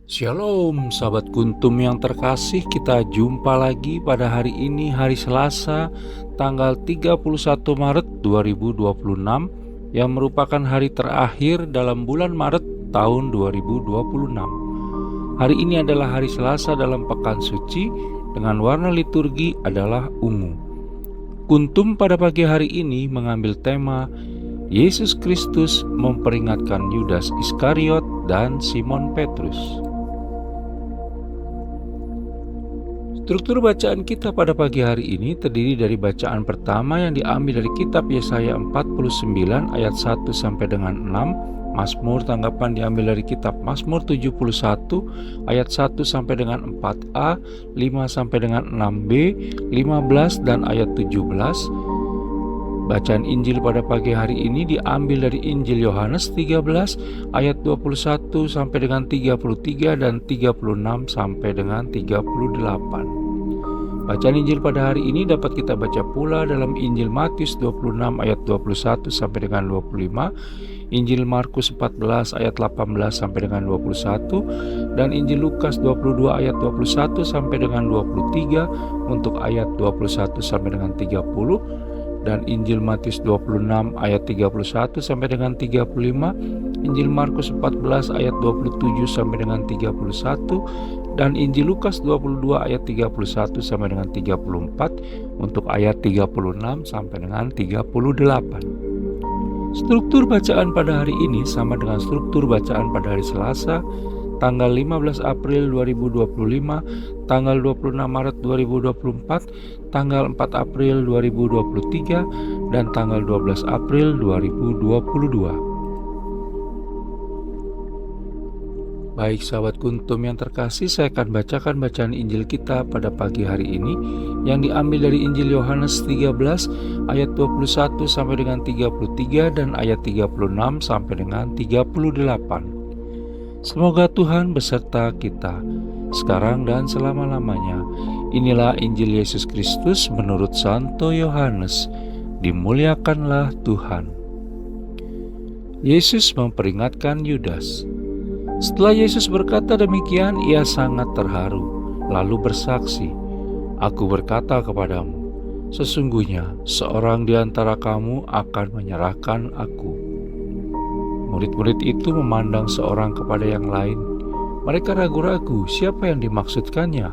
Shalom sahabat Kuntum yang terkasih, kita jumpa lagi pada hari ini, hari Selasa tanggal 31 Maret 2026 yang merupakan hari terakhir dalam bulan Maret tahun 2026. Hari ini adalah hari Selasa dalam Pekan Suci dengan warna liturgi adalah ungu. Kuntum pada pagi hari ini mengambil tema Yesus Kristus memperingatkan Yudas Iskariot dan Simon Petrus. Struktur bacaan kita pada pagi hari ini terdiri dari bacaan pertama yang diambil dari kitab Yesaya 49 ayat 1 sampai dengan 6, Mazmur tanggapan diambil dari kitab Mazmur 71 ayat 1 sampai dengan 4a, 5 sampai dengan 6b, 15 dan ayat 17. Bacaan Injil pada pagi hari ini diambil dari Injil Yohanes 13 ayat 21 sampai dengan 33 dan 36 sampai dengan 38. Bacaan Injil pada hari ini dapat kita baca pula dalam Injil Matius 26 ayat 21 sampai dengan 25, Injil Markus 14 ayat 18 sampai dengan 21, dan Injil Lukas 22 ayat 21 sampai dengan 23 untuk ayat 21 sampai dengan 30, dan Injil Matius 26 ayat 31 sampai dengan 35, Injil Markus 14 ayat 27 sampai dengan 31, dan Injil Lukas 22 ayat 31 sampai dengan 34 untuk ayat 36 sampai dengan 38. Struktur bacaan pada hari ini sama dengan struktur bacaan pada hari Selasa tanggal 15 April 2025, tanggal 26 Maret 2024, tanggal 4 April 2023, dan tanggal 12 April 2022. Baik sahabat Kuntum yang terkasih, saya akan bacakan bacaan Injil kita pada pagi hari ini yang diambil dari Injil Yohanes 13 ayat 21 sampai dengan 33 dan ayat 36 sampai dengan 38. Semoga Tuhan beserta kita sekarang dan selama-lamanya. Inilah Injil Yesus Kristus menurut Santo Yohanes. Dimuliakanlah Tuhan. Yesus memperingatkan Yudas. Setelah Yesus berkata demikian, ia sangat terharu, lalu bersaksi, "Aku berkata kepadamu, sesungguhnya seorang di antara kamu akan menyerahkan aku." Murid-murid itu memandang seorang kepada yang lain. Mereka ragu-ragu siapa yang dimaksudkannya.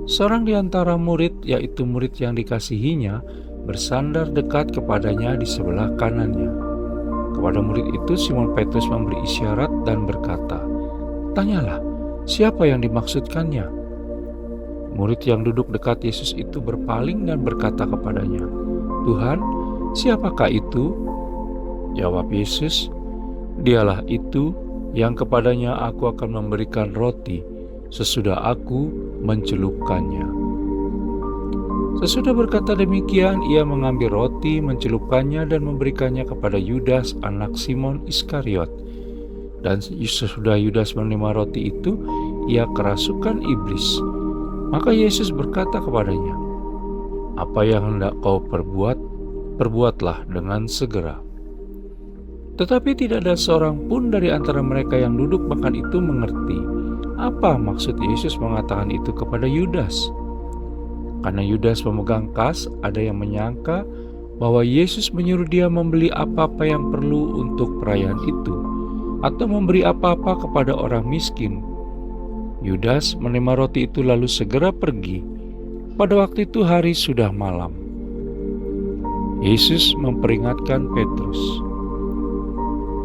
Seorang di antara murid, yaitu murid yang dikasihinya, bersandar dekat kepadanya di sebelah kanannya. Kepada murid itu Simon Petrus memberi isyarat dan berkata, "Tanyalah, siapa yang dimaksudkannya?" Murid yang duduk dekat Yesus itu berpaling dan berkata kepadanya, "Tuhan, siapakah itu?" Jawab Yesus, "Dialah itu yang kepadanya aku akan memberikan roti sesudah aku mencelupkannya." Sesudah berkata demikian, ia mengambil roti, mencelupkannya dan memberikannya kepada Yudas, anak Simon Iskariot. Dan sesudah Yudas menerima roti itu, ia kerasukan iblis. Maka Yesus berkata kepadanya, "Apa yang hendak kau perbuat, perbuatlah dengan segera." Tetapi tidak ada seorang pun dari antara mereka yang duduk makan itu mengerti apa maksud Yesus mengatakan itu kepada Yudas. Karena Yudas memegang kas, ada yang menyangka bahwa Yesus menyuruh dia membeli apa-apa yang perlu untuk perayaan itu, atau memberi apa-apa kepada orang miskin. Yudas menerima roti itu lalu segera pergi. Pada waktu itu hari sudah malam. Yesus memperingatkan Petrus.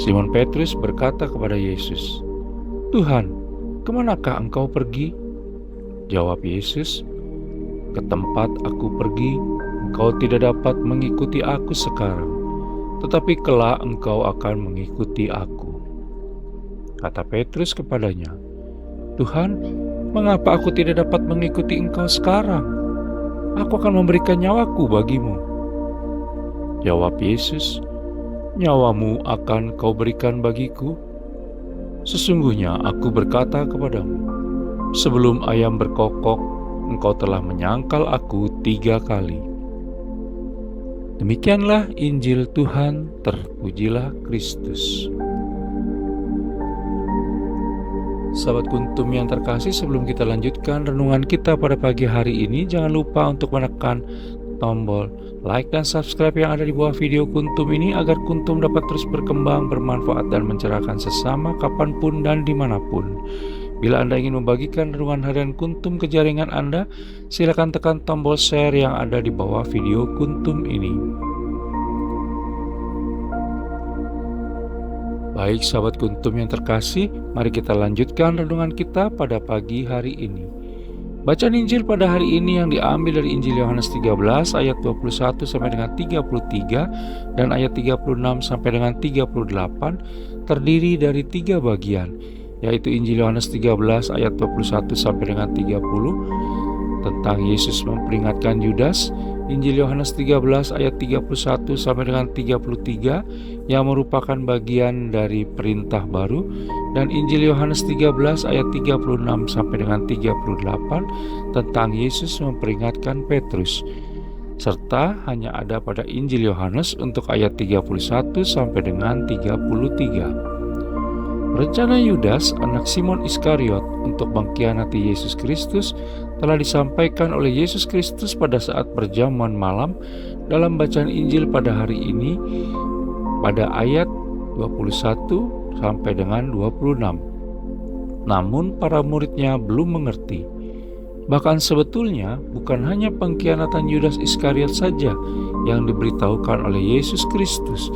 Simon Petrus berkata kepada Yesus, "Tuhan, kemanakah engkau pergi?" Jawab Yesus, "Ke tempat aku pergi, engkau tidak dapat mengikuti aku sekarang, tetapi kelak engkau akan mengikuti aku." Kata Petrus kepadanya, "Tuhan, mengapa aku tidak dapat mengikuti engkau sekarang? Aku akan memberikan nyawaku bagimu." Jawab Yesus, "Nyawamu akan kau berikan bagiku? Sesungguhnya aku berkata kepadamu, sebelum ayam berkokok, engkau telah menyangkal aku 3 kali." Demikianlah Injil Tuhan, terpujilah Kristus. Sahabat Kuntum yang terkasih, sebelum kita lanjutkan renungan kita pada pagi hari ini, jangan lupa untuk menekan tombol like dan subscribe yang ada di bawah video Kuntum ini agar Kuntum dapat terus berkembang, bermanfaat dan mencerahkan sesama kapanpun dan dimanapun. Bila Anda ingin membagikan renungan harian Kuntum ke jaringan Anda, silakan tekan tombol share yang ada di bawah video Kuntum ini. Baik sahabat Kuntum yang terkasih, mari kita lanjutkan renungan kita pada pagi hari ini. Bacaan Injil pada hari ini yang diambil dari Injil Yohanes 13 ayat 21 sampai dengan 33 dan ayat 36 sampai dengan 38 terdiri dari 3 bagian, yaitu Injil Yohanes 13 ayat 21 sampai dengan 30 tentang Yesus memperingatkan Yudas, Injil Yohanes 13 ayat 31 sampai dengan 33 yang merupakan bagian dari perintah baru, dan Injil Yohanes 13 ayat 36 sampai dengan 38 tentang Yesus memperingatkan Petrus, serta hanya ada pada Injil Yohanes untuk ayat 31 sampai dengan 33. Rencana Yudas, anak Simon Iskariot, untuk mengkhianati Yesus Kristus telah disampaikan oleh Yesus Kristus pada saat perjamuan malam dalam bacaan Injil pada hari ini pada ayat 21 sampai dengan 26. Namun para muridnya belum mengerti. Bahkan sebetulnya bukan hanya pengkhianatan Yudas Iskariot saja yang diberitahukan oleh Yesus Kristus,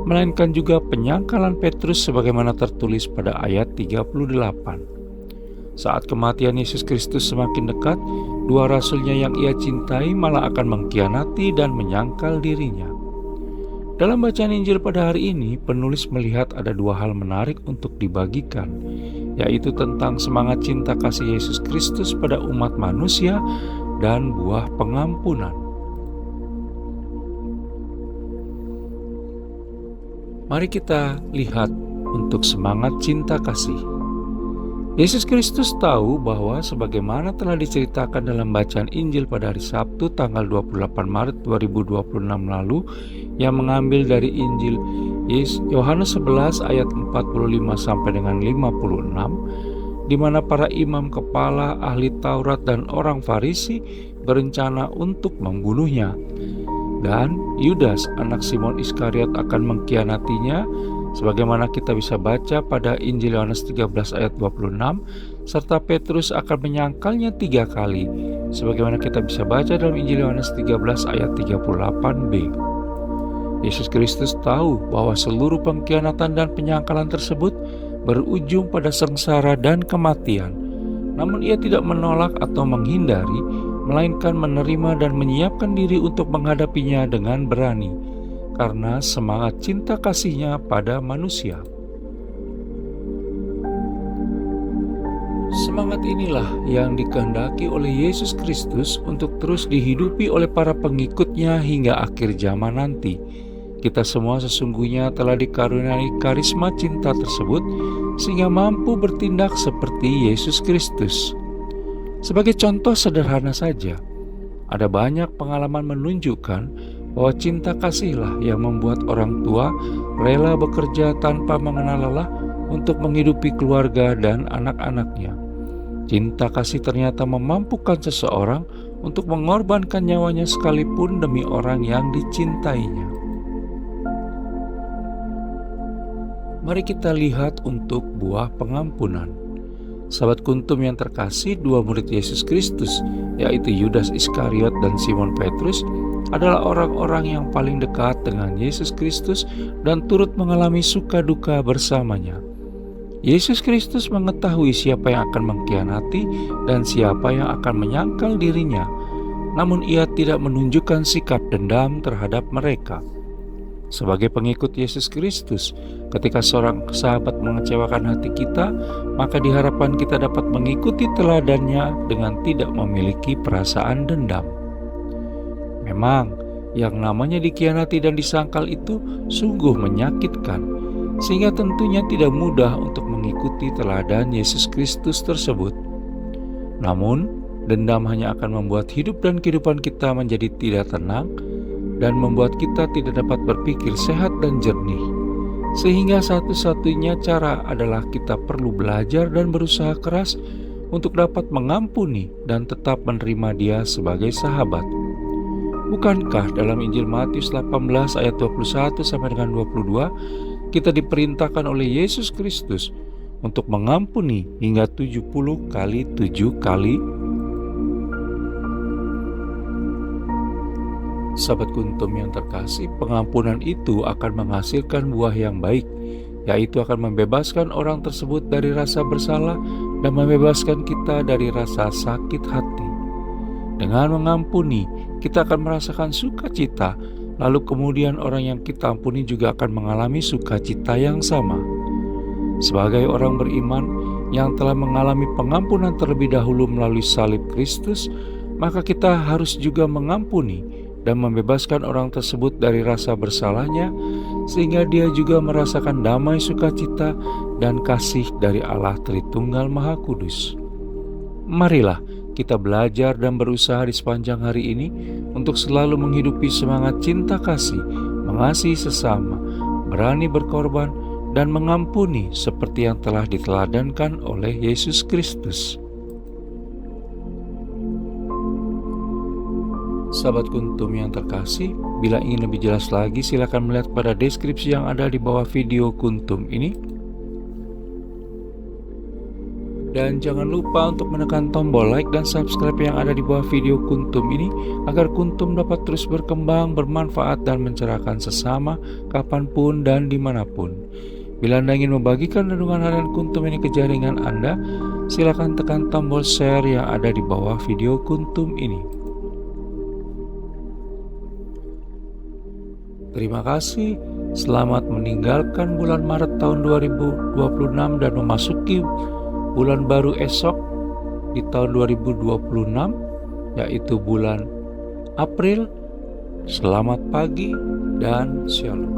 melainkan juga penyangkalan Petrus sebagaimana tertulis pada ayat 38. Saat kematian Yesus Kristus semakin dekat, dua rasulnya yang ia cintai malah akan mengkhianati dan menyangkal dirinya. Dalam bacaan Injil pada hari ini, penulis melihat ada dua hal menarik untuk dibagikan, yaitu tentang semangat cinta kasih Yesus Kristus pada umat manusia dan buah pengampunan. Mari kita lihat untuk semangat cinta kasih. Yesus Kristus tahu bahwa sebagaimana telah diceritakan dalam bacaan Injil pada hari Sabtu tanggal 28 Maret 2026 lalu yang mengambil dari Injil Yohanes 11 ayat 45 sampai dengan 56, di mana para imam kepala, ahli Taurat dan orang Farisi berencana untuk membunuhnya. Dan Yudas, anak Simon Iskariot, akan mengkhianatinya, sebagaimana kita bisa baca pada Injil Yohanes 13 ayat 26, serta Petrus akan menyangkalnya 3 kali, sebagaimana kita bisa baca dalam Injil Yohanes 13 ayat 38b. Yesus Kristus tahu bahwa seluruh pengkhianatan dan penyangkalan tersebut berujung pada sengsara dan kematian. Namun ia tidak menolak atau menghindari, melainkan menerima dan menyiapkan diri untuk menghadapinya dengan berani, karena semangat cinta kasihnya pada manusia. Semangat inilah yang dikehendaki oleh Yesus Kristus untuk terus dihidupi oleh para pengikutnya hingga akhir zaman nanti. Kita semua sesungguhnya telah dikaruniai karisma cinta tersebut, sehingga mampu bertindak seperti Yesus Kristus. Sebagai contoh sederhana saja, ada banyak pengalaman menunjukkan bahwa cinta kasihlah yang membuat orang tua rela bekerja tanpa mengenal lelah untuk menghidupi keluarga dan anak-anaknya. Cinta kasih ternyata memampukan seseorang untuk mengorbankan nyawanya sekalipun demi orang yang dicintainya. Mari kita lihat untuk buah pengampunan. Sahabat Kuntum yang terkasih, dua murid Yesus Kristus, yaitu Yudas Iskariot dan Simon Petrus, adalah orang-orang yang paling dekat dengan Yesus Kristus dan turut mengalami suka duka bersamanya. Yesus Kristus mengetahui siapa yang akan mengkhianati dan siapa yang akan menyangkal dirinya, namun ia tidak menunjukkan sikap dendam terhadap mereka. Sebagai pengikut Yesus Kristus, ketika seorang sahabat mengecewakan hati kita, maka diharapkan kita dapat mengikuti teladannya dengan tidak memiliki perasaan dendam. Memang, yang namanya dikhianati dan disangkal itu sungguh menyakitkan, sehingga tentunya tidak mudah untuk mengikuti teladan Yesus Kristus tersebut. Namun, dendam hanya akan membuat hidup dan kehidupan kita menjadi tidak tenang dan membuat kita tidak dapat berpikir sehat dan jernih. Sehingga satu-satunya cara adalah kita perlu belajar dan berusaha keras untuk dapat mengampuni dan tetap menerima Dia sebagai sahabat. Bukankah dalam Injil Matius 18 ayat 21 sampai dengan 22 kita diperintahkan oleh Yesus Kristus untuk mengampuni hingga 70 kali 7 kali? Sahabat Kuntum yang terkasih, pengampunan itu akan menghasilkan buah yang baik, yaitu akan membebaskan orang tersebut dari rasa bersalah dan membebaskan kita dari rasa sakit hati. Dengan mengampuni, kita akan merasakan sukacita, lalu kemudian orang yang kita ampuni juga akan mengalami sukacita yang sama. Sebagai orang beriman yang telah mengalami pengampunan terlebih dahulu melalui salib Kristus, maka kita harus juga mengampuni dan membebaskan orang tersebut dari rasa bersalahnya, sehingga dia juga merasakan damai sukacita dan kasih dari Allah Tritunggal Maha Kudus. Marilah kita belajar dan berusaha di sepanjang hari ini untuk selalu menghidupi semangat cinta kasih, mengasihi sesama, berani berkorban, dan mengampuni seperti yang telah diteladankan oleh Yesus Kristus. Sahabat Kuntum yang terkasih, bila ingin lebih jelas lagi silakan melihat pada deskripsi yang ada di bawah video Kuntum ini. Dan jangan lupa untuk menekan tombol like dan subscribe yang ada di bawah video Kuntum ini agar Kuntum dapat terus berkembang, bermanfaat, dan mencerahkan sesama kapanpun dan dimanapun. Bila Anda ingin membagikan renungan harian Kuntum ini ke jaringan Anda, silakan tekan tombol share yang ada di bawah video Kuntum ini. Terima kasih, selamat meninggalkan bulan Maret tahun 2026 dan memasuki bulan baru esok di tahun 2026, yaitu bulan April. Selamat pagi dan shalom.